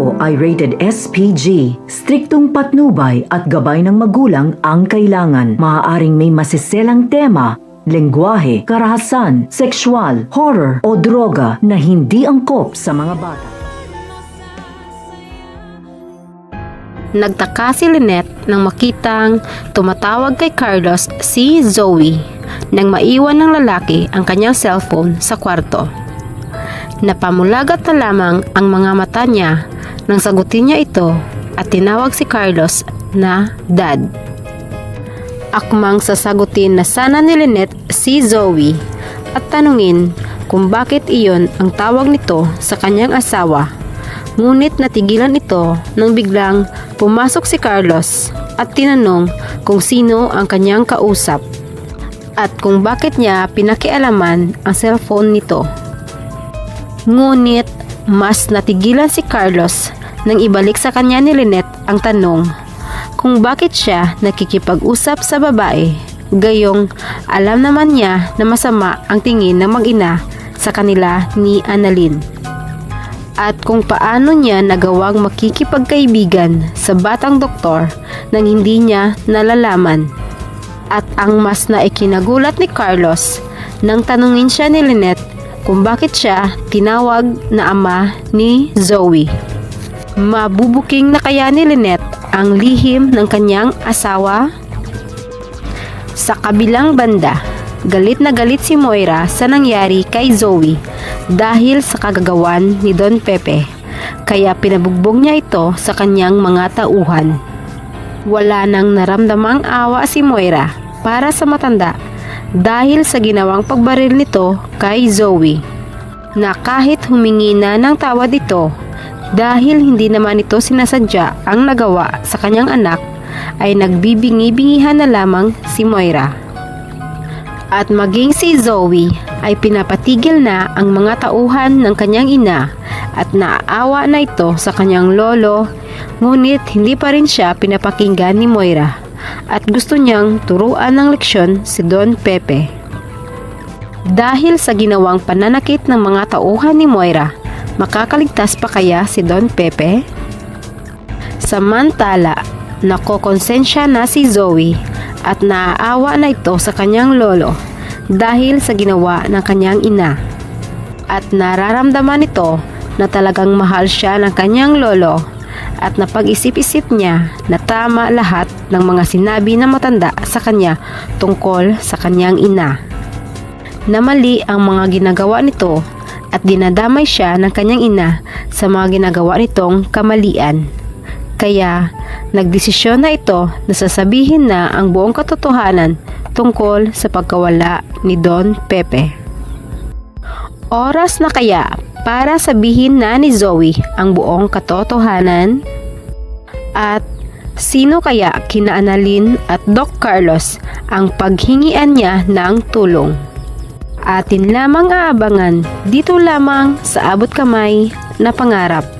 ito ay rated SPG. Striktong patnubay at gabay ng magulang ang kailangan. Maaaring may masiselang tema, lengguwahe, karahasan, sexual, horror o droga na hindi angkop sa mga bata. Nagtaka si Lynette nang makitang tumatawag kay Carlos si Zoe nang maiwan ng lalaki ang kanyang cellphone sa kwarto. Napamulagat na lamang ang mga mata niya nang sagutin niya ito at tinawag si Carlos na Dad. Akmang sasagutin na sana ni Lynette si Zoe at tanungin kung bakit iyon ang tawag nito sa kanyang asawa. Ngunit natigilan ito nang biglang pumasok si Carlos at tinanong kung sino ang kanyang kausap at kung bakit niya pinakialaman ang cellphone nito. Ngunit mas natigilan si Carlos nang ibalik sa kanya ni Lynette ang tanong kung bakit siya nakikipag-usap sa babae, gayong alam naman niya na masama ang tingin ng mag-ina sa kanila ni Annalyn. At kung paano niya nagawang makikipagkaibigan sa batang doktor nang hindi niya nalalaman. At ang mas naikinagulat ni Carlos nang tanungin siya ni Lynette kung bakit siya tinawag na ama ni Zoe. Mabubuking na kaya ni Lynette ang lihim ng kanyang asawa? Sa kabilang banda, galit na galit si Moira sa nangyari kay Zoe dahil sa kagagawan ni Don Pepe, kaya pinabugbog niya ito sa kanyang mga tauhan. Wala nang naramdamang awa si Moira para sa matanda dahil sa ginawang pagbaril nito kay Zoe, na kahit humingi na ng tawad ito dahil hindi naman ito sinasadya ang nagawa sa kanyang anak, ay nagbibingi-bingihan na lamang si Moira. At maging si Zoe ay pinapatigil na ang mga tauhan ng kanyang ina at naaawa na ito sa kanyang lolo, ngunit hindi pa rin siya pinapakinggan ni Moira at gusto niyang turuan ng leksyon si Don Pepe. Dahil sa ginawang pananakit ng mga tauhan ni Moira, makakaligtas pa kaya si Don Pepe? Samantala, nakokonsensya na si Zoe at naaawa na ito sa kanyang lolo dahil sa ginawa ng kanyang ina. At nararamdaman nito na talagang mahal siya ng kanyang lolo at napag-isip-isip niya na tama lahat ng mga sinabi ng matanda sa kanya tungkol sa kanyang ina. Na mali ang mga ginagawa nito at dinadamay siya ng kanyang ina sa mga ginagawa nitong kamalian. Kaya nagdesisyon na ito na sasabihin na ang buong katotohanan tungkol sa pagkawala ni Don Pepe. Oras na kaya para sabihin na ni Zoe ang buong katotohanan? At sino kaya kina Annalyn at Doc Carlos ang paghingian niya ng tulong? Atin lamang aabangan dito lamang sa Abot Kamay na Pangarap.